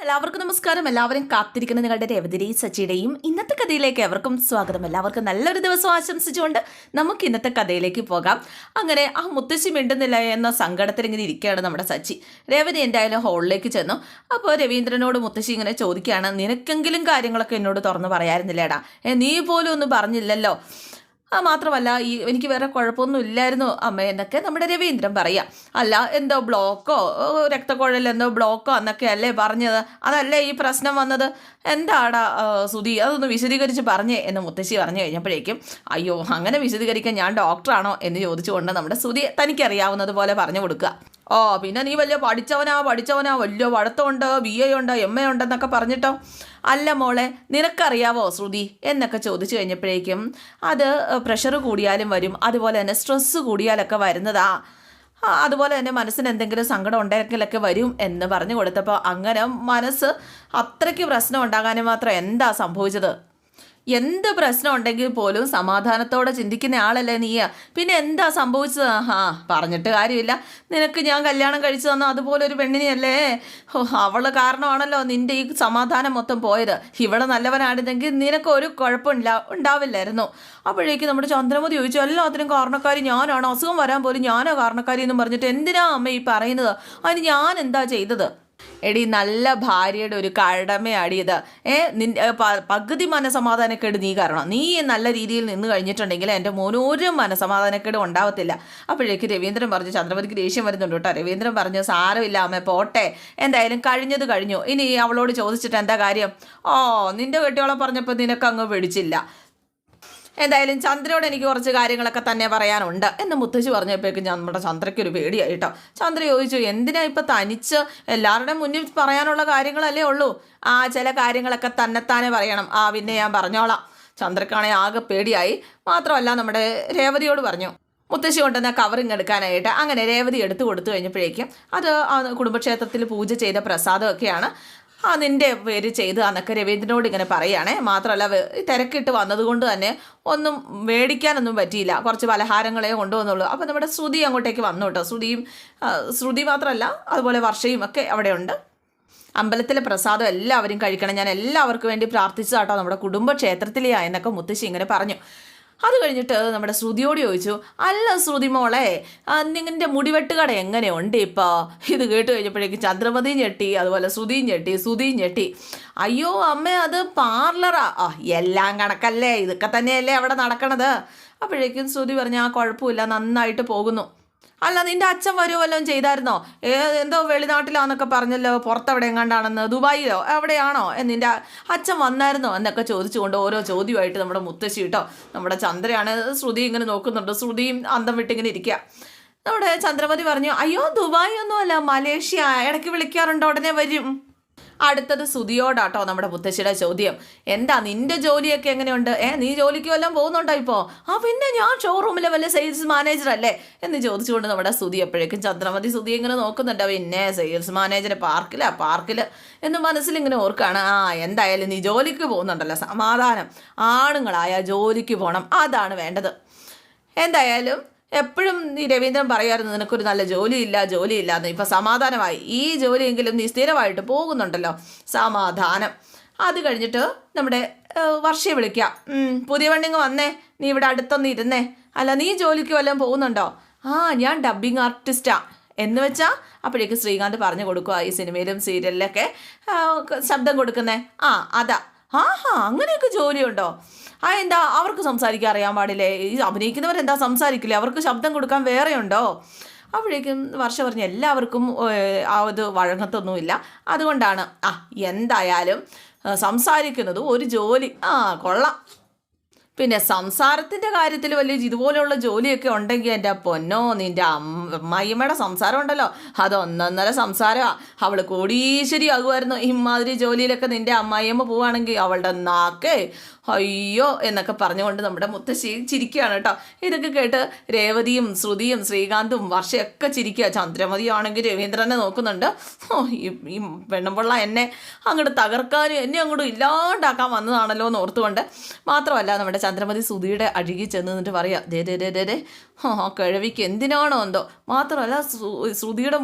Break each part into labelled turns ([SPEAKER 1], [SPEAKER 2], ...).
[SPEAKER 1] എല്ലാവർക്കും നമസ്കാരം. എല്ലാവരും കാത്തിരിക്കുന്ന നിങ്ങളുടെ രേവതിയുടെയും സച്ചിയുടെയും ഇന്നത്തെ കഥയിലേക്ക് എവർക്കും സ്വാഗതം. എല്ലാവർക്കും നല്ലൊരു ദിവസം ആശംസിച്ചുകൊണ്ട് നമുക്ക് ഇന്നത്തെ കഥയിലേക്ക് പോകാം. അങ്ങനെ ആ മുത്തശ്ശി മിണ്ടുന്നില്ല എന്ന സങ്കടത്തിൽ ഇങ്ങനെ ഇരിക്കുകയാണ് നമ്മുടെ സച്ചി. രേവതി എന്തായാലും ഹോളിലേക്ക് ചെന്നു. അപ്പോൾ രവീന്ദ്രനോട് മുത്തശ്ശി ഇങ്ങനെ ചോദിക്കുകയാണ്, നിനക്കെങ്കിലും കാര്യങ്ങളൊക്കെ എന്നോട് തുറന്ന് പറയാറുന്നില്ലേടാ, നീ പോലും ഒന്നും പറഞ്ഞില്ലല്ലോ. മാത്രമല്ല എനിക്ക് വേറെ കുഴപ്പമൊന്നും ഇല്ലായിരുന്നു അമ്മ എന്നൊക്കെ നമ്മുടെ രവീന്ദ്രൻ പറയാം. അല്ല, എന്തോ ബ്ലോക്കോ രക്തക്കുഴൽ എന്തോ ബ്ലോക്കോ എന്നൊക്കെ അല്ലേ പറഞ്ഞത്, അതല്ലേ ഈ പ്രശ്നം വന്നത്, എന്താടാ സുധി അതൊന്ന് വിശദീകരിച്ച് പറഞ്ഞേ എന്ന് മുത്തശ്ശി പറഞ്ഞു കഴിഞ്ഞപ്പോഴേക്കും, അയ്യോ അങ്ങനെ വിശദീകരിക്കാൻ ഞാൻ ഡോക്ടറാണോ എന്ന് ചോദിച്ചുകൊണ്ട് നമ്മുടെ സുധി തനിക്കറിയാവുന്നത് പോലെ പറഞ്ഞു കൊടുക്കുക. പിന്നെ നീ വലിയ പഠിച്ചവനാ വലിയ പഠിത്തമുണ്ട്, BA ഉണ്ട്, MA ഉണ്ടെന്നൊക്കെ പറഞ്ഞിട്ടോ. അല്ല മോളെ, നിനക്കറിയാവോ ശ്രുതി എന്നൊക്കെ ചോദിച്ചു കഴിഞ്ഞപ്പോഴേക്കും, അത് പ്രഷർ കൂടിയാലും വരും, അതുപോലെ തന്നെ സ്ട്രെസ്സ് കൂടിയാലൊക്കെ വരുന്നതാ, അതുപോലെ തന്നെ മനസ്സിന് എന്തെങ്കിലും സങ്കടം ഉണ്ടെങ്കിലൊക്കെ വരും എന്ന് പറഞ്ഞു കൊടുത്തപ്പോൾ, അങ്ങനെ മനസ്സ് അത്രയ്ക്ക് പ്രശ്നം ഉണ്ടാകാനും മാത്രം എന്താ സംഭവിച്ചത്? എന്ത് പ്രശ്നം ഉണ്ടെങ്കിൽ പോലും സമാധാനത്തോടെ ചിന്തിക്കുന്ന ആളല്ലേ നീ, പിന്നെ എന്താ സംഭവിച്ചത്? പറഞ്ഞിട്ട് കാര്യമില്ല, നിനക്ക് ഞാൻ കല്യാണം കഴിച്ചു തന്നു അതുപോലെ ഒരു പെണ്ണിനെയല്ലേ, അവള് കാരണമാണല്ലോ നിൻ്റെ ഈ സമാധാനം മൊത്തം പോയത്. ഇവിടെ നല്ലവനായിരുന്നെങ്കിൽ നിനക്ക് ഒരു ഉണ്ടാവില്ലായിരുന്നു. അപ്പോഴേക്കും നമ്മുടെ ചന്ദ്രമതി ചോദിച്ചു, എല്ലാത്തിനും കാരണക്കാരി ഞാനാണോ, അസുഖം വരാൻ പോലും ഞാനോ കാരണക്കാരി എന്നും പറഞ്ഞിട്ട് എന്തിനാ അമ്മ ഈ പറയുന്നത്? അതിന് ഞാൻ എന്താ ചെയ്തത്? എടി, നല്ല ഭാര്യയുടെ ഒരു കടമയാടിയത്. പകുതി മനസമാധാനക്കേട് നീ കാരണം. നീ നല്ല രീതിയിൽ നിന്ന് കഴിഞ്ഞിട്ടുണ്ടെങ്കിൽ എൻ്റെ മോനൊരു മനസമാധാനക്കേടും ഉണ്ടാവത്തില്ല. അപ്പോഴേക്ക് രവീന്ദ്രൻ പറഞ്ഞു, ചന്ദ്രമതിക്ക് ദേഷ്യം വരുന്നുണ്ട് കേട്ടോ. രവീന്ദ്രൻ പറഞ്ഞു, സാരമില്ല അമ്മ, പോട്ടെ, എന്തായാലും കഴിഞ്ഞത് കഴിഞ്ഞു, ഇനി അവളോട് ചോദിച്ചിട്ട് എന്താ കാര്യം? നിന്റെ കെട്ടിയോളം പറഞ്ഞപ്പോൾ നിനക്ക് അങ്ങ് പിടിച്ചില്ല. എന്തായാലും ചന്ദ്രയോട് എനിക്ക് കുറച്ച് കാര്യങ്ങളൊക്കെ തന്നെ പറയാനുണ്ട് എന്ന് മുത്തശ്ശി പറഞ്ഞപ്പോഴേക്കും നമ്മുടെ ചന്ദ്രയ്ക്കൊരു പേടിയായിട്ടോ. ചന്ദ്ര ചോദിച്ചു, എന്തിനാ ഇപ്പം തനിച്ച് എല്ലാവരുടെയും മുന്നിൽ പറയാനുള്ള കാര്യങ്ങളല്ലേ ഉള്ളൂ? ചില കാര്യങ്ങളൊക്കെ തന്നെത്താനെ പറയണം. പിന്നെ ഞാൻ പറഞ്ഞോളാം. ചന്ദ്രക്കാണെങ്കിൽ ആകെ പേടിയായി. മാത്രമല്ല നമ്മുടെ രേവതിയോട് പറഞ്ഞു മുത്തശ്ശി കൊണ്ടുവന്ന കവറിങ് എടുക്കാനായിട്ട്. അങ്ങനെ രേവതി എടുത്തു കൊടുത്തു കഴിഞ്ഞപ്പോഴേക്കും അത് കുടുംബക്ഷേത്രത്തിൽ പൂജ ചെയ്ത പ്രസാദമൊക്കെയാണ്, നിൻ്റെ പേര് ചെയ്ത് എന്നൊക്കെ രവീന്ദ്രനോട് ഇങ്ങനെ പറയുകയാണേ. മാത്രമല്ല തിരക്കിട്ട് വന്നതുകൊണ്ട് തന്നെ ഒന്നും മേടിക്കാനൊന്നും പറ്റിയില്ല, കുറച്ച് പലഹാരങ്ങളെ കൊണ്ടുവന്നുള്ളൂ. അപ്പോൾ നമ്മുടെ ശ്രുതി അങ്ങോട്ടേക്ക് വന്നു കേട്ടോ. ശ്രുതി മാത്രമല്ല അതുപോലെ വർഷയും ഒക്കെ അവിടെ ഉണ്ട്. അമ്പലത്തിലെ പ്രസാദം എല്ലാവരും കഴിക്കണം, ഞാൻ എല്ലാവർക്കും വേണ്ടി പ്രാർത്ഥിച്ചതാട്ടോ നമ്മുടെ കുടുംബക്ഷേത്രത്തിലെയാ എന്നൊക്കെ മുത്തശ്ശി ഇങ്ങനെ പറഞ്ഞു. അത് കഴിഞ്ഞിട്ട് നമ്മുടെ ശ്രുതിയോട് ചോദിച്ചു, അല്ല ശ്രുതി മോളെ, നിങ്ങളുടെ മുടിവെട്ട് കട എങ്ങനെയുണ്ട് ഇപ്പോൾ? ഇത് കേട്ട് കഴിഞ്ഞപ്പോഴേക്കും ചന്ദ്രമതിയും ഞെട്ടി, അതുപോലെ ശ്രുതിയും ഞെട്ടി. അയ്യോ അമ്മേ, അത് പാർലറാ. എല്ലാം കണക്കല്ലേ, ഇതൊക്കെ തന്നെയല്ലേ അവിടെ നടക്കണത്. അപ്പോഴേക്കും ശ്രുതി പറഞ്ഞു, കുഴപ്പമില്ല, നന്നായിട്ട് പോകുന്നു. അല്ല, നിൻ്റെ അച്ഛൻ വരുമോ വല്ലതും ചെയ്തായിരുന്നോ? എന്തോ വെളിനാട്ടിലാന്നൊക്കെ പറഞ്ഞല്ലോ, പുറത്തെവിടെ എങ്ങാണ്ടാണെന്ന്, ദുബായിലോ എവിടെയാണോ? നിൻ്റെ അച്ഛൻ വന്നായിരുന്നോ എന്നൊക്കെ ചോദിച്ചുകൊണ്ട് ഓരോ ചോദ്യമായിട്ട് നമ്മുടെ മുത്തശ്ശി കേട്ടോ. നമ്മുടെ ചന്ദ്രയാണ് ശ്രുതി ഇങ്ങനെ നോക്കുന്നുണ്ട്. ശ്രുതിയും അന്തം വിട്ടിങ്ങനെ ഇരിക്കുക. നമ്മുടെ ചന്ദ്രമതി പറഞ്ഞു, അയ്യോ ദുബായ് ഒന്നുമല്ല, മലേഷ്യ, ഇടയ്ക്ക് വിളിക്കാറുണ്ട്, ഉടനെ വരും. അടുത്തത് സുധിയോടാട്ടോ നമ്മുടെ മുത്തശ്ശിയുടെ ചോദ്യം, എന്താ നിന്റെ ജോലിയൊക്കെ എങ്ങനെയുണ്ട്? നീ ജോലിക്ക് വല്ലതും പോകുന്നുണ്ടോ ഇപ്പോൾ? പിന്നെ ഞാൻ ഷോറൂമിലെ വല്ല സെയിൽസ് മാനേജർ അല്ലേ എന്ന് ചോദിച്ചുകൊണ്ട് നമ്മുടെ സുധി. എപ്പോഴേക്കും ചന്ദ്രമതി സുധി ഇങ്ങനെ നോക്കുന്നുണ്ട്. പിന്നെ സെയിൽസ് മാനേജർ പാർക്കിൽ എന്ന് മനസ്സിലിങ്ങനെ ഓർക്കാണ്. എന്തായാലും നീ ജോലിക്ക് പോകുന്നുണ്ടല്ലോ, സമാധാനം. ആണുങ്ങളായ ജോലിക്ക് പോകണം, അതാണ് വേണ്ടത്. എന്തായാലും എപ്പോഴും നീ രവീന്ദ്രൻ പറയായിരുന്നു നിനക്കൊരു നല്ല ജോലിയില്ല എന്ന്. ഇപ്പം സമാധാനമായി, ഈ ജോലിയെങ്കിലും നീ സ്ഥിരമായിട്ട് പോകുന്നുണ്ടല്ലോ, സമാധാനം. അത് കഴിഞ്ഞിട്ട് നമ്മുടെ വർഷയെ വിളിക്കാം. പുതിയ പെണ്ണിങ്ങ് വന്നേ, നീ ഇവിടെ അടുത്തൊന്ന് ഇരുന്നേ. അല്ല, നീ ജോലിക്ക് വല്ലതും പോകുന്നുണ്ടോ? ഞാൻ ഡബ്ബിങ് ആർട്ടിസ്റ്റാ. എന്ന് വെച്ചാൽ അപ്പോഴേക്ക് ശ്രീകാന്ത് പറഞ്ഞു കൊടുക്കുക, ഈ സിനിമയിലും സീരിയലിലൊക്കെ ശബ്ദം കൊടുക്കുന്നേ. അതാ. അങ്ങനെയൊക്കെ ജോലിയുണ്ടോ? എന്താ അവർക്ക് സംസാരിക്കാൻ അറിയാൻ പാടില്ലേ? ഈ അഭിനയിക്കുന്നവരെന്താ സംസാരിക്കില്ലേ? അവർക്ക് ശബ്ദം കൊടുക്കാൻ വേറെ ഉണ്ടോ? അപ്പോഴേക്കും വർഷ പറഞ്ഞു, എല്ലാവർക്കും അത് വഴങ്ങത്തൊന്നുമില്ല, അതുകൊണ്ടാണ്. എന്തായാലും സംസാരിക്കുന്നത് ഒരു ജോലി. കൊള്ളാം. പിന്നെ സംസാരത്തിൻ്റെ കാര്യത്തിൽ വലിയ ഇതുപോലെയുള്ള ജോലിയൊക്കെ ഉണ്ടെങ്കിൽ എൻ്റെ പൊന്നോ, നിൻ്റെ അമ്മായിമ്മയുടെ സംസാരം ഉണ്ടല്ലോ, അത് ഒന്നൊന്നര സംസാരമാണ്. അവൾ കോടീശ്വരി ആകുമായിരുന്നു ഇമാതിരി ജോലിയിലൊക്കെ നിൻ്റെ അമ്മായിയമ്മ പോവുകയാണെങ്കിൽ. അവളുടെ നാക്കേ അയ്യോ എന്നൊക്കെ പറഞ്ഞുകൊണ്ട് നമ്മുടെ മുത്തശ്ശി ചിരിക്കുകയാണ് കേട്ടോ. ഇതൊക്കെ കേട്ട് രേവതിയും ശ്രുതിയും ശ്രീകാന്തും വർഷയൊക്കെ ചിരിക്കുക. ചന്ദ്രമതിയാണെങ്കിൽ രവീന്ദ്രനെ നോക്കുന്നുണ്ട്. ഈ പെണ്ണുപിള്ള എന്നെ അങ്ങോട്ട് തകർക്കാനും എന്നെ അങ്ങോട്ട് ഇല്ലാണ്ടാക്കാൻ വന്നതാണല്ലോ എന്ന് ഓർത്തുകൊണ്ട്. മാത്രമല്ല നമ്മുടെ ചന്ദ്രമതി സുധിയുടെ അഴുകി ചെന്ന് നിന്നിട്ട് പറയാം, ദേ കിഴവിക്ക് എന്തിനാണോ എന്തോ, മാത്രമല്ല ശ്രുതിയുടെ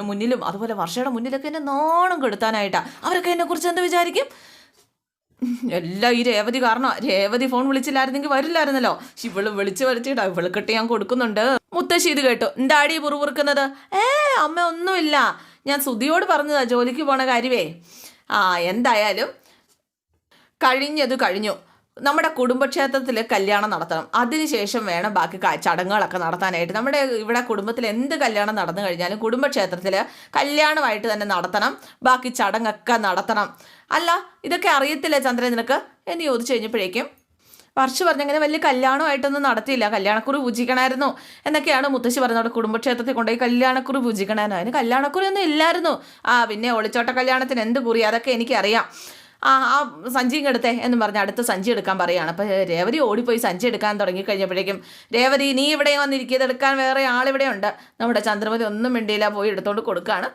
[SPEAKER 1] മുന്നിലും അതുപോലെ വർഷയുടെ മുന്നിലൊക്കെ എന്നെ നാണം കെടുത്താനായിട്ടാണ്. അവരൊക്കെ എന്നെക്കുറിച്ച് എന്താ വിചാരിക്കും? എല്ലാം ഈ രേവതി കാരണം. രേവതി ഫോൺ വിളിച്ചില്ലായിരുന്നെങ്കിൽ വരില്ലായിരുന്നല്ലോ. ഇവള് വിളിച്ച് വരുത്തിയിട്ടാ, ഇവൾക്കിട്ട് ഞാൻ കൊടുക്കുന്നുണ്ട്. മുത്തശ്ശി ഇത് കേട്ടു. എന്താടി പുറുപുറുക്കുന്നത്? അമ്മ ഒന്നുമില്ല, ഞാൻ സുധിയോട് പറഞ്ഞതാ ജോലിക്ക് പോണ കാര്യമേ. എന്തായാലും കഴിഞ്ഞത് കഴിഞ്ഞു. നമ്മുടെ കുടുംബക്ഷേത്രത്തിൽ കല്യാണം നടത്തണം. അതിനുശേഷം വേണം ബാക്കി ചടങ്ങുകളൊക്കെ നടത്താനായിട്ട്. നമ്മുടെ ഇവിടെ കുടുംബത്തിൽ എന്ത് കല്യാണം നടന്നു കഴിഞ്ഞാലും കുടുംബക്ഷേത്രത്തിൽ കല്യാണമായിട്ട് തന്നെ നടത്തണം, ബാക്കി ചടങ്ങൊക്കെ നടത്തണം. അല്ല, ഇതൊക്കെ അറിയത്തില്ലേ ചന്ദ്രൻ നിനക്ക് എന്ന് ചോദിച്ചു കഴിഞ്ഞപ്പോഴേക്കും വർഷ പറഞ്ഞങ്ങനെ വലിയ കല്യാണമായിട്ടൊന്നും നടത്തിയില്ല, കല്യാണക്കുറി പൂജിക്കണമായിരുന്നു എന്നൊക്കെയാണ് മുത്തശ്ശി പറഞ്ഞത്. അവിടെ കുടുംബക്ഷേത്രത്തിൽ കൊണ്ടുപോയി കല്യാണക്കുറി പൂജിക്കണമായിരുന്നു. അതിന് കല്യാണക്കുറി ഒന്നും ഇല്ലായിരുന്നു. പിന്നെ ഒളിച്ചോട്ട കല്യാണത്തിന് എന്ത് കുറി, അതൊക്കെ എനിക്കറിയാം. ആ സഞ്ചിയും എടുത്തേ എന്നും പറഞ്ഞ് അടുത്ത സഞ്ചി എടുക്കാൻ പറയുകയാണ്. അപ്പോൾ രേവതി ഓടിപ്പോയി സഞ്ചി എടുക്കാൻ തുടങ്ങിക്കഴിഞ്ഞപ്പോഴേക്കും, രേവതി നീ ഇവിടെ വന്നിരിക്കുക, എടുക്കാൻ വേറെ ആളിവിടെ ഉണ്ട്. നമ്മുടെ ചന്ദ്രമതി ഒന്നും മിണ്ടിയില്ല, പോയി എടുത്തോണ്ട് കൊടുക്കുകയാണ്.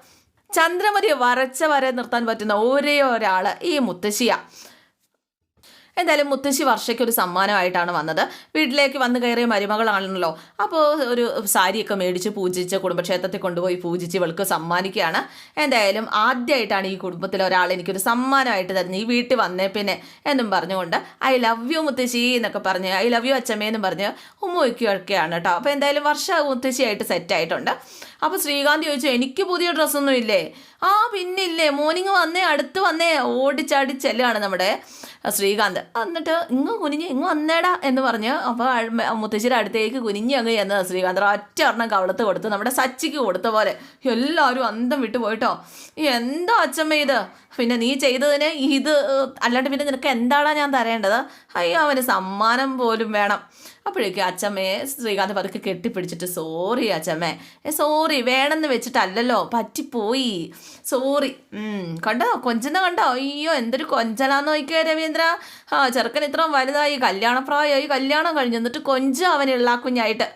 [SPEAKER 1] ചന്ദ്രമതി വരച്ച വരെ നിർത്താൻ പറ്റുന്ന ഒരേ ഒരാൾ ഈ മുത്തശ്ശിയാണ്. എന്തായാലും മുത്തശ്ശി വർഷയ്ക്കൊരു സമ്മാനമായിട്ടാണ് വന്നത്. വീട്ടിലേക്ക് വന്ന് കയറിയ മരുമകളാണല്ലോ, അപ്പോൾ ഒരു സാരിയൊക്കെ മേടിച്ച് പൂജിച്ച് കുടുംബക്ഷേത്രത്തിൽ കൊണ്ടുപോയി പൂജിച്ച് ഇവൾക്ക് സമ്മാനിക്കുകയാണ്. എന്തായാലും ആദ്യമായിട്ടാണ് ഈ കുടുംബത്തിലെ ഒരാൾ എനിക്കൊരു സമ്മാനമായിട്ട് തരുന്നത്, ഈ വീട്ടിൽ വന്നേ പിന്നെ എന്നും പറഞ്ഞുകൊണ്ട് ഐ ലവ് യു മുത്തശ്ശി എന്നൊക്കെ പറഞ്ഞ്, ഐ ലവ് യു അച്ഛമ്മയെന്നും പറഞ്ഞ് ഉമ്മയ്ക്കൊക്കെയാണ് കേട്ടോ. അപ്പോൾ എന്തായാലും വർഷ മുത്തശ്ശിയായിട്ട് സെറ്റായിട്ടുണ്ട്. അപ്പോൾ ശ്രീകാന്ത് ചോദിച്ചു, എനിക്ക് പുതിയ ഡ്രസ്സൊന്നും ഇല്ലേ? പിന്നില്ലേ, മോർണിംഗ് വന്നേ, അടുത്ത് വന്നേ, ഓടിച്ചാടി ചെല്ലുകയാണ് നമ്മുടെ ശ്രീകാന്ത്. എന്നിട്ട് ഇങ്ങ് വന്നേടാ എന്ന് പറഞ്ഞ് അപ്പോൾ മുത്തശ്ശിയുടെ അടുത്തേക്ക് കുനിഞ്ഞ് അങ്ങ് ചെന്നത് ശ്രീകാന്ത് ഒറ്റ ഒരെണ്ണം കവളത്ത് കൊടുത്ത് നമ്മുടെ സച്ചിക്ക് കൊടുത്ത പോലെ. എല്ലാവരും അന്തം വിട്ടു പോയിട്ടോ. എന്താ അച്ഛമ്മ ഇത്? പിന്നെ നീ ചെയ്തതിന് ഇത് അല്ലാണ്ട് പിന്നെ നിനക്ക് എന്താടാ ഞാൻ തരേണ്ടത്? അയ്യോ, അവന് സമ്മാനം പോലും വേണം. അപ്പോഴേക്കും അച്ഛമ്മയെ ശ്രീകാന്ത് പതുക്കെ കെട്ടിപ്പിടിച്ചിട്ട്, സോറി അച്ഛമ്മേ, സോറി, വേണമെന്ന് വെച്ചിട്ടല്ലല്ലോ, പറ്റിപ്പോയി, സോറി. കണ്ടോ കണ്ടോ? അയ്യോ എന്തൊരു കൊഞ്ചലാന്ന് നോക്കിയോ രവീന്ദ്ര. ചെറുക്കൻ ഇത്രയും വലുതായി, കല്യാണപ്രായമായി, കല്യാണം കഴിഞ്ഞു, എന്നിട്ട് കൊഞ്ചം അവനുള്ള കുഞ്ഞായിട്ട്.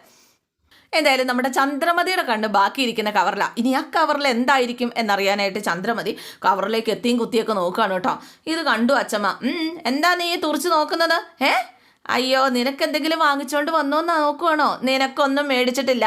[SPEAKER 1] എന്തായാലും നമ്മുടെ ചന്ദ്രമതിയുടെ കണ്ണ് ബാക്കിയിരിക്കുന്ന കവറിലാണ്. ഇനി ആ കവറിൽ എന്തായിരിക്കും എന്നറിയാനായിട്ട് ചന്ദ്രമതി കവറിലേക്ക് എത്തിയും കുത്തിയൊക്കെ നോക്കുകയാണ് കേട്ടോ. ഇത് കണ്ടു അച്ഛമ്മ. എന്താ നീ തുറച്ച് നോക്കുന്നത്? അയ്യോ, നിനക്കെന്തെങ്കിലും വാങ്ങിച്ചുകൊണ്ട് വന്നോന്ന് നോക്കുവാണോ? നിനക്കൊന്നും മേടിച്ചിട്ടില്ല.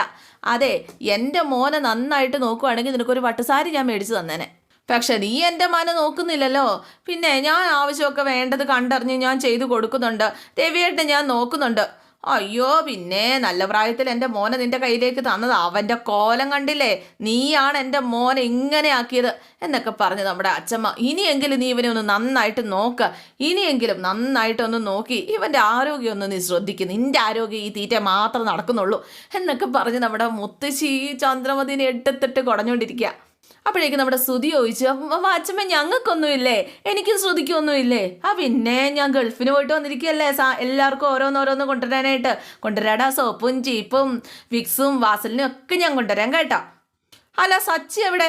[SPEAKER 1] അതെ, എൻ്റെ മോനെ നന്നായിട്ട് നോക്കുവാണെങ്കിൽ നിനക്കൊരു പട്ടുസാരി ഞാൻ മേടിച്ചു തന്നേനെ. പക്ഷെ നീ എൻ്റെ മോനെ നോക്കുന്നില്ലല്ലോ. പിന്നെ ഞാൻ ആവശ്യമൊക്കെ വേണ്ടത് കണ്ടറിഞ്ഞ് ഞാൻ ചെയ്തു കൊടുക്കുന്നുണ്ട്. രവിയേട്ടനെ ഞാൻ നോക്കുന്നുണ്ട്. അയ്യോ, പിന്നെ നല്ല പ്രായത്തിൽ എൻ്റെ മോനെ നിൻ്റെ കയ്യിലേക്ക് തന്നത്, അവൻ്റെ കോലം കണ്ടില്ലേ? നീയാണ് എൻ്റെ മോനെ ഇങ്ങനെ ആക്കിയത് എന്നൊക്കെ പറഞ്ഞ് നമ്മുടെ അച്ഛമ്മ. ഇനിയെങ്കിലും നീ ഇവനെ ഒന്ന് നന്നായിട്ട് നോക്ക്, ഇനിയെങ്കിലും നന്നായിട്ടൊന്ന് നോക്കി ഇവൻ്റെ ആരോഗ്യം ഒന്ന് നീ ശ്രദ്ധിക്കും, നിൻ്റെ ആരോഗ്യം ഈ തീറ്റ മാത്രം നടക്കുന്നുള്ളൂ എന്നൊക്കെ പറഞ്ഞ് നമ്മുടെ മുത്തശ്ശി ചന്ദ്രമതിനെ എടുത്തിട്ട് കുടഞ്ഞുകൊണ്ടിരിക്കുക. അപ്പോഴേക്കും നമ്മുടെ ശ്രുതി ചോദിച്ചു, അച്ഛമ്മ ഞങ്ങൾക്കൊന്നുമില്ലേ? എനിക്ക് ശ്രുതിക്കൊന്നുമില്ലേ? പിന്നെ ഞാൻ ഗൾഫിന് പോയിട്ട് വന്നിരിക്കുകയല്ലേ, എല്ലാവർക്കും ഓരോന്നോരോന്ന് കൊണ്ടുവരാടാ, സോപ്പും ചീപ്പും വിക്സും വാസലിനും ഒക്കെ ഞാൻ കൊണ്ടുവരാൻ കേട്ടോ. അല്ല, സച്ചി എവിടെ?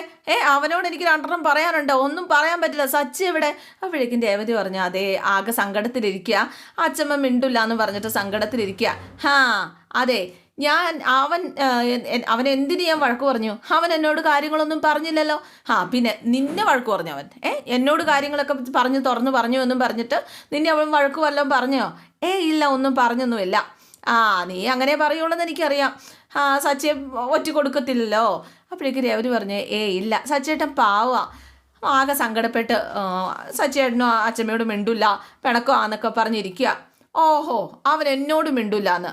[SPEAKER 1] അവനോട് എനിക്ക് രണ്ടെണ്ണം പറയാനുണ്ട്. ഒന്നും പറയാൻ പറ്റില്ല, സച്ചി എവിടെ? അപ്പോഴേക്കും രേവതി പറഞ്ഞു, അതെ, ആകെ സങ്കടത്തിലിരിക്കുക, അച്ഛമ്മ മിണ്ടില്ല എന്ന് പറഞ്ഞിട്ട് സങ്കടത്തിലിരിക്കുക. അതെ, അവൻ എന്തിനു ഞാൻ വഴക്ക് പറഞ്ഞു? അവൻ എന്നോട് കാര്യങ്ങളൊന്നും പറഞ്ഞില്ലല്ലോ. പിന്നെ നിന്നെ വഴക്ക് പറഞ്ഞു അവൻ? എന്നോട് കാര്യങ്ങളൊക്കെ തുറന്നു പറഞ്ഞു എന്നും പറഞ്ഞിട്ട് നിന്നെ അവൻ വഴക്ക് വല്ലതും പറഞ്ഞോ? ഇല്ല, ഒന്നും പറഞ്ഞൊന്നുമില്ല. നീ അങ്ങനെ പറയുള്ളൂ എന്ന് എനിക്കറിയാം. സച്ചിയെ ഒറ്റ കൊടുക്കത്തില്ലല്ലോ. അപ്പോഴേക്ക് രേവതി പറഞ്ഞു, ഇല്ല, സച്ചിയേട്ടൻ പാവാ, ആകെ സങ്കടപ്പെട്ട് സച്ചിയേട്ടനോ അച്ഛമ്മയോട് മിണ്ടില്ല, പിണക്കമാന്നൊക്കെ പറഞ്ഞിരിക്കുക. ഓഹോ, അവൻ എന്നോട് മിണ്ടില്ലാന്ന്.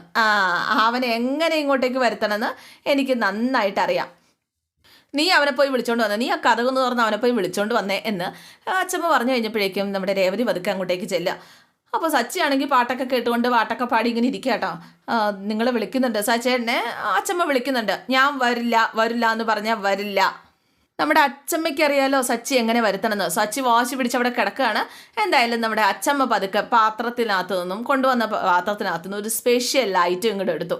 [SPEAKER 1] അവനെ എങ്ങനെ ഇങ്ങോട്ടേക്ക് വരുത്തണമെന്ന് എനിക്ക് നന്നായിട്ടറിയാം. നീ അവനെ പോയി വിളിച്ചോണ്ട് വന്നേ, നീ ആ കഥകൊന്ന് തുറന്ന് അവനെ പോയി വിളിച്ചോണ്ട് വന്നേ എന്ന് അച്ഛമ്മ പറഞ്ഞു കഴിഞ്ഞപ്പോഴേക്കും നമ്മുടെ രേവതി പതുക്കെ അങ്ങോട്ടേക്ക് ചെല്ലുക. അപ്പോൾ സച്ചിയാണെങ്കിൽ പാട്ടൊക്കെ കേട്ടുകൊണ്ട് പാട്ടൊക്കെ പാടി ഇങ്ങനെ ഇരിക്കുക കേട്ടോ. നിങ്ങളെ വിളിക്കുന്നുണ്ട് സച്ചേട്ടനെ, അച്ഛമ്മ വിളിക്കുന്നുണ്ട്. ഞാൻ വരില്ല എന്ന് പറഞ്ഞാൽ വരില്ല. നമ്മുടെ അച്ചമ്മയ്ക്ക് അറിയാലോ സച്ചി എങ്ങനെ വരുത്തണമെന്ന്. സച്ചി വാശി പിടിച്ചവിടെ കിടക്കുകയാണ്. എന്തായാലും നമ്മുടെ അച്ചമ്മ പതുക്കെ പാത്രത്തിനകത്ത് നിന്നും കൊണ്ടുവന്ന പാത്രത്തിനകത്ത് നിന്ന് ഒരു സ്പെഷ്യൽ ഐറ്റം ഇങ്ങോട്ട് എടുത്തു.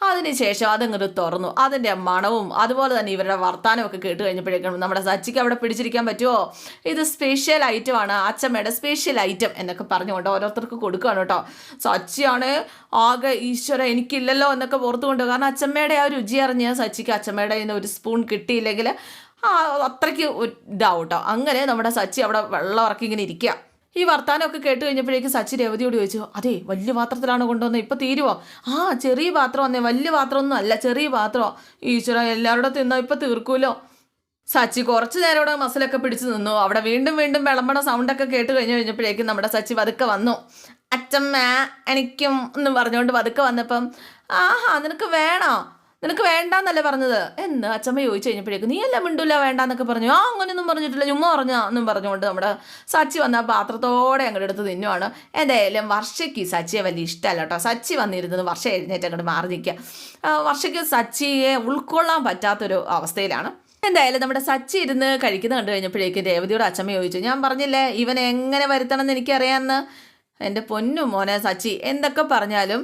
[SPEAKER 1] അതിനുശേഷം അതങ്ങോട്ട് തുറന്നു. അതിൻ്റെ മണവും അതുപോലെ തന്നെ ഇവരുടെ വർത്താനമൊക്കെ കേട്ട് കഴിഞ്ഞപ്പോഴേക്കും നമ്മുടെ സച്ചിക്ക് അവിടെ പിടിച്ചിരിക്കാൻ പറ്റുമോ? ഇത് സ്പെഷ്യൽ ഐറ്റമാണ്, അച്ചമ്മയുടെ സ്പെഷ്യൽ ഐറ്റം എന്നൊക്കെ പറഞ്ഞുകൊണ്ട് ഓരോരുത്തർക്ക് കൊടുക്കുകയാണ് കേട്ടോ. സച്ചിയാണ് ആകെ ഈശ്വര എനിക്കില്ലല്ലോ എന്നൊക്കെ പുറത്തുകൊണ്ട്, കാരണം അച്ചമ്മയുടെ ആ രുചി അറിഞ്ഞ് സച്ചിക്ക് അച്ചമ്മയുടെ കയ്യിൽ നിന്ന് ഒരു സ്പൂൺ കിട്ടിയില്ലെങ്കിൽ അത്രയ്ക്ക് ഇതാവും കേട്ടോ. അങ്ങനെ നമ്മുടെ സച്ചി അവിടെ വെള്ളം ഇറക്കി ഇങ്ങനെ ഇരിക്കുക. ഈ വർത്താനമൊക്കെ കേട്ട് കഴിഞ്ഞപ്പോഴേക്കും സച്ചി രേവതിയോട് ചോദിച്ചു, അതെ വലിയ പാത്രത്തിലാണ് കൊണ്ടുവന്നത്, ഇപ്പം തീരുവോ? ആ ചെറിയ പാത്രം വന്നേ, വലിയ പാത്രമൊന്നും അല്ല, ചെറിയ പാത്രമോ. ഈശ്വര, എല്ലാവരുടെ തിന്നാ ഇപ്പം തീർക്കൂലോ. സച്ചി കുറച്ച് നേരം അവിടെ മസിലൊക്കെ പിടിച്ചു നിന്നു. അവിടെ വീണ്ടും വീണ്ടും വിളമ്പണ സൗണ്ടൊക്കെ കേട്ട് കഴിഞ്ഞപ്പോഴേക്കും നമ്മുടെ സച്ചി പതുക്കെ വന്നു. അച്ഛമ്മ എനിക്കും എന്ന് പറഞ്ഞുകൊണ്ട് പതുക്കെ വന്നപ്പം, ആഹാ നിനക്ക് വേണോ, നിനക്ക് വേണ്ടാന്നല്ലേ പറഞ്ഞത് എന്ന് അച്ഛമ്മ ചോദിച്ചു കഴിഞ്ഞപ്പോഴേക്കും, നീ എല്ലാം മിണ്ടൂല വേണ്ടാന്നൊക്കെ പറഞ്ഞു. അങ്ങനെയൊന്നും പറഞ്ഞിട്ടില്ല, ചുമ്മാ പറഞ്ഞാ എന്നും പറഞ്ഞുകൊണ്ട് നമ്മുടെ സച്ചി വന്ന ആ പാത്രത്തോടെ അങ്ങോട്ട് എടുത്ത് തിന്നുവാണ്. എന്തായാലും വർഷയ്ക്ക് സച്ചിയെ വലിയ ഇഷ്ടമല്ല കേട്ടോ. സച്ചി വന്നിരുന്നത് വർഷ എഴുന്നേറ്റ് അങ്ങോട്ട് മാറി നിൽക്കുക. വർഷയ്ക്ക് സച്ചിയെ ഉൾക്കൊള്ളാൻ പറ്റാത്തൊരു അവസ്ഥയിലാണ്. എന്തായാലും നമ്മുടെ സച്ചി ഇരുന്ന് കഴിക്കുന്നത് കണ്ടു കഴിഞ്ഞപ്പോഴേക്കും രേവതിയോട് അച്ഛമ്മ ചോദിച്ചു, ഞാൻ പറഞ്ഞില്ലേ ഇവനെ എങ്ങനെ വരുത്തണം എന്ന് എനിക്കറിയാമെന്ന്. എൻ്റെ പൊന്നു മോനെ സച്ചി, എന്തൊക്കെ പറഞ്ഞാലും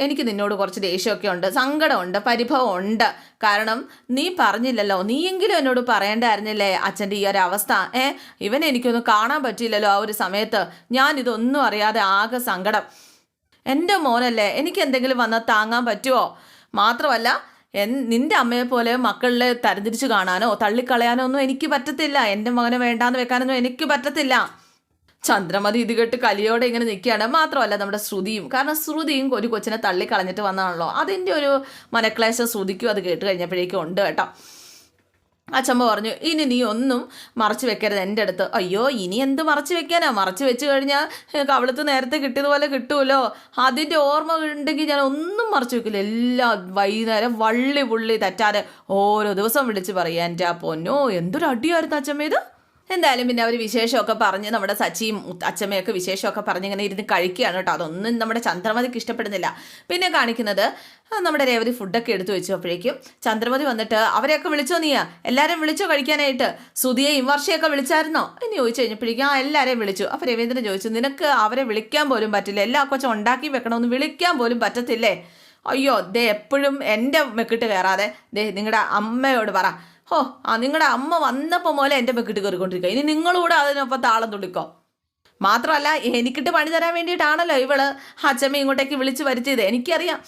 [SPEAKER 1] എനിക്ക് നിന്നോട് കുറച്ച് ദേഷ്യമൊക്കെ ഉണ്ട്, സങ്കടമുണ്ട്, പരിഭവമുണ്ട്. കാരണം നീ പറഞ്ഞില്ലല്ലോ, നീയെങ്കിലും എന്നോട് പറയേണ്ടായിരുന്നില്ലേ അച്ഛൻ്റെ ഈ ഒരു അവസ്ഥ. ഇവനെ എനിക്കൊന്നും കാണാൻ പറ്റിയില്ലല്ലോ ആ ഒരു സമയത്ത്. ഞാനിതൊന്നും അറിയാതെ ആകെ സങ്കടം. എൻ്റെ മോനല്ലേ, എനിക്ക് എന്തെങ്കിലും വന്നാൽ താങ്ങാൻ പറ്റുമോ? മാത്രമല്ല നിന്റെ അമ്മയെ പോലെ മക്കളിലെ തരംതിരിച്ച് കാണാനോ തള്ളിക്കളയാനോ ഒന്നും എനിക്ക് പറ്റത്തില്ല. എൻ്റെ മകനെ വേണ്ടാന്ന് വെക്കാനൊന്നും എനിക്ക് പറ്റത്തില്ല. ചന്ദ്രമതി ഇത് കേട്ട് കലിയോടെ ഇങ്ങനെ നിൽക്കുകയാണ്. മാത്രമല്ല നമ്മുടെ ശ്രുതിയും, കാരണം ശ്രുതിയും ഒരു കൊച്ചിനെ തള്ളിക്കളഞ്ഞിട്ട് വന്നതാണല്ലോ, അതിൻ്റെ ഒരു മനക്ലേശം ശ്രുതിക്കും അത് കേട്ട് കഴിഞ്ഞപ്പോഴേക്കും ഉണ്ട് കേട്ടോ. അച്ഛമ്മ പറഞ്ഞു, ഇനി നീ ഒന്നും മറച്ചു വെക്കരുത് എൻ്റെ അടുത്ത്. അയ്യോ ഇനി എന്ത് മറച്ചു വെക്കാനാ, മറച്ചു വെച്ച് കഴിഞ്ഞാൽ കവിളത്ത് നേരത്തെ കിട്ടിയതുപോലെ കിട്ടുമല്ലോ. അതിൻ്റെ ഓർമ്മ ഉണ്ടെങ്കിൽ ഞാൻ ഒന്നും മറച്ചു വെക്കില്ല. എല്ലാം വൈകുന്നേരം വള്ളി പുള്ളി തെറ്റാതെ ഓരോ ദിവസം വിളിച്ച് പറയാം. എൻ്റെ ആ പൊന്നോ എന്തൊരു അടിയായിരുന്നു അച്ഛമ്മ ഇത്. എന്തായാലും പിന്നെ അവർ വിശേഷമൊക്കെ പറഞ്ഞ് നമ്മുടെ സച്ചിയും അച്ഛമ്മയൊക്കെ വിശേഷമൊക്കെ പറഞ്ഞ് ഇങ്ങനെ ഇരുന്ന് കഴിക്കുകയാണ് കേട്ടോ. അതൊന്നും നമ്മുടെ ചന്ദ്രമതിക്ക് ഇഷ്ടപ്പെടുന്നില്ല. പിന്നെ കാണിക്കുന്നത് നമ്മുടെ രേവതി ഫുഡൊക്കെ എടുത്തു വെച്ചപ്പോഴേക്കും ചന്ദ്രമതി വന്നിട്ട്, അവരെയൊക്കെ വിളിച്ചോ നീയാ, എല്ലാവരെയും വിളിച്ചോ കഴിക്കാനായിട്ട്? സുധിയെയും വർഷയൊക്കെ വിളിച്ചായിരുന്നോ എന്ന് ചോദിച്ചു കഴിഞ്ഞപ്പോഴേക്കും എല്ലാവരെയും വിളിച്ചു. അപ്പോൾ രവീന്ദ്രൻ ചോദിച്ചു, നിനക്ക് അവരെ വിളിക്കാൻ പോലും പറ്റില്ല, എല്ലാ കൊച്ചും ഉണ്ടാക്കി വെക്കണമെന്ന് വിളിക്കാൻ പോലും പറ്റത്തില്ലേ? അയ്യോ ദേ എപ്പോഴും എൻ്റെ മെക്കിട്ട് കയറാതെ ദേ നിങ്ങളുടെ അമ്മയോട് പറ. നിങ്ങളുടെ അമ്മ വന്നപ്പോൾ പോലെ എൻ്റെ മെക്കിട്ട് കയറിക്കൊണ്ടിരിക്കുക. ഇനി നിങ്ങളൂടെ അതിനൊപ്പം താളം തുള്ളിക്കോ. മാത്രമല്ല എനിക്കിട്ട് പണി തരാൻ വേണ്ടിയിട്ടാണല്ലോ ഇവള് അച്ഛമ്മ ഇങ്ങോട്ടേക്ക് വിളിച്ച് വരുത്തിയത്. എനിക്കറിയാം.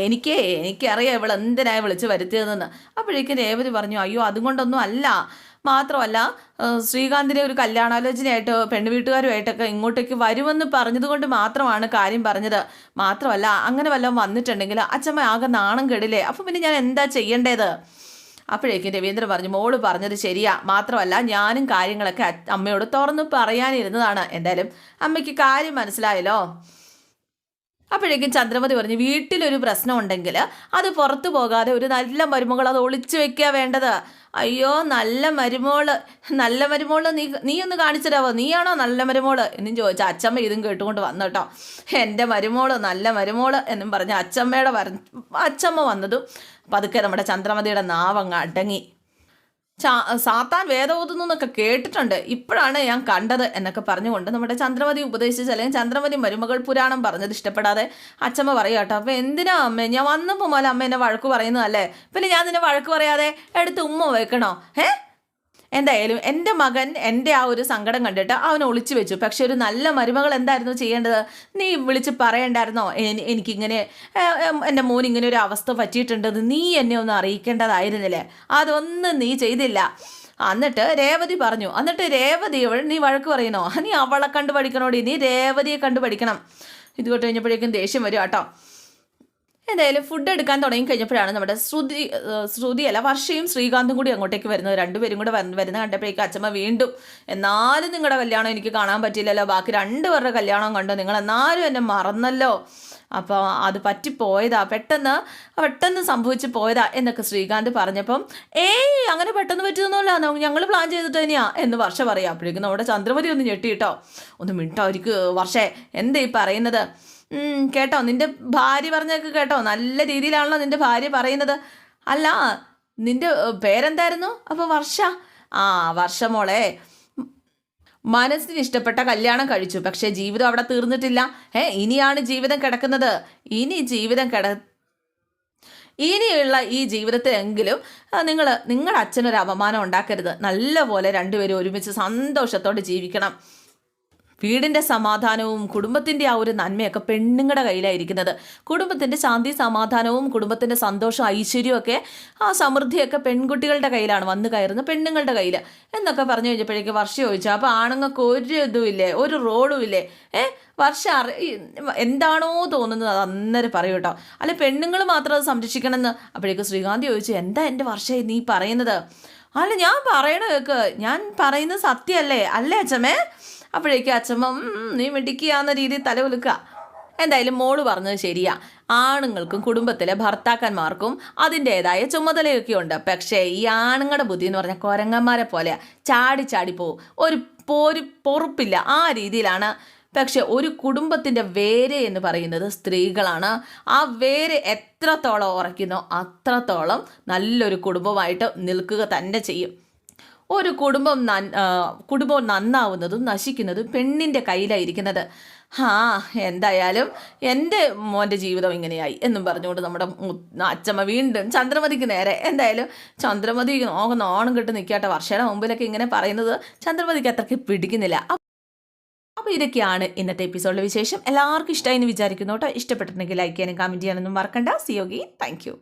[SPEAKER 1] എനിക്കറിയാം ഇവൾ എന്തിനായി വിളിച്ച് വരുത്തിയതെന്ന്. അപ്പോഴേക്കും രേവതി പറഞ്ഞു, അയ്യോ അതുകൊണ്ടൊന്നും അല്ല. മാത്രമല്ല ശ്രീകാന്തിനെ ഒരു കല്യാണാലോചനയായിട്ട് പെണ്ണുവീട്ടുകാരുമായിട്ടൊക്കെ ഇങ്ങോട്ടേക്ക് വരുമെന്ന് പറഞ്ഞതുകൊണ്ട് മാത്രമാണ് കാര്യം പറഞ്ഞത്. മാത്രമല്ല അങ്ങനെ വല്ലതും വന്നിട്ടുണ്ടെങ്കിൽ അച്ഛമ്മ ആകെ നാണം കെടില്ലേ, അപ്പം പിന്നെ ഞാൻ എന്താ ചെയ്യേണ്ടത്? അപ്പോഴേക്കും രവീന്ദ്രൻ പറഞ്ഞു, മോള് പറഞ്ഞത് ശരിയാ. മാത്രമല്ല ഞാനും കാര്യങ്ങളൊക്കെ അമ്മയോട് തുറന്നു പറയാനിരുന്നതാണ്. എന്തായാലും അമ്മയ്ക്ക് കാര്യം മനസ്സിലായല്ലോ. അപ്പോഴേക്കും ചന്ദ്രമതി പറഞ്ഞു, വീട്ടിലൊരു പ്രശ്നം ഉണ്ടെങ്കിൽ അത് പുറത്തു പോകാതെ ഒരു നല്ല മരുമകൾ അത് ഒളിച്ചു വെക്കുക വേണ്ടത്. അയ്യോ നല്ല മരുമോള് നീ ഒന്ന് കാണിച്ചിടാവോ, നീയാണോ നല്ല മരുമോള് എന്നും ചോദിച്ചാൽ അച്ഛമ്മ ഇതും കേട്ടുകൊണ്ട് വന്നു കേട്ടോ. എൻ്റെ മരുമോള് നല്ല മരുമോള് എന്നും പറഞ്ഞ് അച്ഛമ്മ വന്നതും പതുക്കെ നമ്മുടെ ചന്ദ്രമതിയുടെ നാവങ്ങ് അടങ്ങി. സാത്താൻ വേദം ഓതുന്നു എന്നൊക്കെ കേട്ടിട്ടുണ്ട്, ഇപ്പോഴാണ് ഞാൻ കണ്ടത് എന്നൊക്കെ പറഞ്ഞുകൊണ്ട് നമ്മുടെ ചന്ദ്രമതി ഉപദേശിച്ച്, അല്ലെങ്കിൽ ചന്ദ്രമതി മരുമകൾ പുരാണം പറഞ്ഞത് ഇഷ്ടപ്പെടാതെ അച്ഛമ്മ പറയുക കേട്ടോ. അപ്പോൾ എന്തിനാ അമ്മേ, ഞാൻ വന്നപ്പോൾ പോലെ അമ്മ എന്നെ വഴക്ക് പറയുന്നതല്ലേ, പിന്നെ ഞാൻ നിന്നെ വഴക്ക് പറയാതെ എടുത്ത് ഉമ്മ വെക്കണോ? എന്തായാലും എൻ്റെ മകൻ എൻ്റെ ആ ഒരു സങ്കടം കണ്ടിട്ട് അവൻ ഒളിച്ചു വെച്ചു. പക്ഷെ ഒരു നല്ല മരുമകൾ എന്തായിരുന്നു ചെയ്യേണ്ടത്? നീ വിളിച്ച് പറയണ്ടായിരുന്നോ, എനിക്കിങ്ങനെ എൻ്റെ മോൻ ഇങ്ങനെ ഒരു അവസ്ഥ പറ്റിയിട്ടുണ്ടെന്ന് നീ എന്നെ ഒന്ന് അറിയിക്കേണ്ടതായിരുന്നില്ലേ? അതൊന്നും നീ ചെയ്തില്ല. എന്നിട്ട് രേവതി പറഞ്ഞു. എന്നിട്ട് രേവതി നീ വഴക്ക് പറയുന്നോ? നീ അവളെ കണ്ടു പഠിക്കണോടി, നീ രേവതിയെ കണ്ടു പഠിക്കണം. ഇത് കൊണ്ട് കഴിഞ്ഞപ്പോഴേക്കും ദേഷ്യം വരും കേട്ടോ. എന്തായാലും ഫുഡ് എടുക്കാൻ തുടങ്ങി കഴിഞ്ഞപ്പോഴാണ് നമ്മുടെ ശ്രുതിയല്ല വർഷയും ശ്രീകാന്തും കൂടി അങ്ങോട്ടേക്ക് വരുന്നത്. രണ്ടുപേരും കൂടെ വരുന്ന കണ്ടപ്പോഴേക്കും അച്ഛമ്മ വീണ്ടും, എന്നാലും നിങ്ങളുടെ കല്യാണം എനിക്ക് കാണാൻ പറ്റിയില്ലല്ലോ, ബാക്കി രണ്ടുപേരുടെ കല്യാണം കണ്ടു, നിങ്ങൾ എന്നാലും എന്നെ മറന്നല്ലോ, അപ്പോൾ അത് പറ്റിപ്പോയതാ, പെട്ടെന്ന് സംഭവിച്ചു പോയതാ എന്നൊക്കെ ശ്രീകാന്ത് പറഞ്ഞപ്പം, അങ്ങനെ പെട്ടെന്ന് പറ്റിയൊന്നുമല്ല, ഞങ്ങൾ പ്ലാൻ ചെയ്തിട്ട് തന്നെയാ എന്ന് വർഷ പറയാം. അപ്പോഴേക്കും നമ്മുടെ ചന്ദ്രമതി ഒന്ന് ഞെട്ടിയിട്ടോ. ഒന്ന് മിണ്ടോ അവർക്ക്, വർഷേ എന്താ ഈ പറയുന്നത്? കേട്ടോ, നിന്റെ ഭാര്യ പറഞ്ഞൊക്കെ കേട്ടോ, നല്ല രീതിയിലാണല്ലോ നിന്റെ ഭാര്യ പറയുന്നത്. അല്ല നിന്റെ പേരെന്തായിരുന്നു? അപ്പോൾ വർഷ മോളെ മനസ്സിന് ഇഷ്ടപ്പെട്ട കല്യാണം കഴിച്ചു, പക്ഷേ ജീവിതം അവിടെ തീർന്നിട്ടില്ല. ഇനിയാണ് ജീവിതം കിടക്കുന്നത്. ഇനിയുള്ള ഈ ജീവിതത്തിലെങ്കിലും നിങ്ങളുടെ അച്ഛനൊരു അപമാനം ഉണ്ടാക്കരുത്. നല്ലപോലെ രണ്ടുപേരും ഒരുമിച്ച് സന്തോഷത്തോടെ ജീവിക്കണം. വീടിൻ്റെ സമാധാനവും കുടുംബത്തിൻ്റെ ആ ഒരു നന്മയൊക്കെ പെണ്ണുങ്ങളുടെ കയ്യിലായിരിക്കുന്നത്. കുടുംബത്തിൻ്റെ ശാന്തി സമാധാനവും കുടുംബത്തിൻ്റെ സന്തോഷം ഐശ്വര്യവും ഒക്കെ ആ സമൃദ്ധിയൊക്കെ പെൺകുട്ടികളുടെ കയ്യിലാണ് വന്ന് കയറുന്നത്, പെണ്ണുങ്ങളുടെ കയ്യിൽ എന്നൊക്കെ പറഞ്ഞു കഴിഞ്ഞപ്പോഴേക്ക് വർഷ ചോദിച്ചു, അപ്പോൾ ആണുങ്ങൾക്ക് ഒരു ഇതുമില്ലേ, ഒരു റോളും ഇല്ലേ? വർഷ എന്താണോ തോന്നുന്നത് അത് അന്നേരം പറയൂ കേട്ടോ, അല്ലെ പെണ്ണുങ്ങൾ മാത്രം അത് സംരക്ഷിക്കണമെന്ന്. അപ്പോഴേക്ക് ശ്രീകാന്ത് ചോദിച്ചു, എന്താ എൻ്റെ വർഷ നീ പറയുന്നത്? അല്ല ഞാൻ പറയണ കേൾക്ക്, ഞാൻ പറയുന്നത് സത്യമല്ലേ അല്ലേ അച്ഛമ്മേ? അപ്പോഴേക്കും അച്ഛമ്മ നീ മിടിക്കുകയാന്ന രീതിയിൽ തല കുലുക്കുക. എന്തായാലും മോള് പറഞ്ഞത് ശരിയാ, ആണുങ്ങൾക്കും കുടുംബത്തിലെ ഭർത്താക്കന്മാർക്കും അതിൻ്റെതായ ചുമതലയൊക്കെ ഉണ്ട്. പക്ഷേ ഈ ആണുങ്ങളുടെ ബുദ്ധി എന്ന് പറഞ്ഞാൽ കുരങ്ങന്മാരെ പോലെയാ, ചാടി ചാടി പോവും, ഒരു പൊറുപ്പില്ല, ആ രീതിയിലാണ്. പക്ഷെ ഒരു കുടുംബത്തിൻ്റെ വേര് എന്ന് പറയുന്നത് സ്ത്രീകളാണ്. ആ വേര് എത്രത്തോളം ഉറയ്ക്കുന്നോ അത്രത്തോളം നല്ലൊരു കുടുംബമായിട്ട് നിൽക്കുക തന്നെ ചെയ്യും. ഒരു കുടുംബം നന്നാവുന്നതും നശിക്കുന്നതും പെണ്ണിൻ്റെ കയ്യിലായിരിക്കുന്നത്. എന്തായാലും എൻ്റെ മോൻ്റെ ജീവിതം ഇങ്ങനെയായി എന്നും പറഞ്ഞുകൊണ്ട് നമ്മുടെ അച്ചമ്മ വീണ്ടും ചന്ദ്രമതിക്ക് നേരെ. എന്തായാലും ചന്ദ്രമതി നാണം കെട്ട് നിൽക്കട്ടെ, വർഷയുടെ മുമ്പിലൊക്കെ ഇങ്ങനെ പറയുന്നത് ചന്ദ്രമതിക്ക് അത്രയ്ക്ക് പിടിക്കുന്നില്ല. അപ്പോൾ ഇതൊക്കെയാണ് ഇന്നത്തെ എപ്പിസോഡിലെ വിശേഷം. എല്ലാവർക്കും ഇഷ്ടമായി എന്ന് വിചാരിക്കുന്നു കേട്ടോ. ഇഷ്ടപ്പെട്ടിട്ടുണ്ടെങ്കിൽ ലൈക്ക് ചെയ്യാനും കമൻറ്റ് ചെയ്യാനൊന്നും മറക്കണ്ട. സിയോഗി, താങ്ക് യു.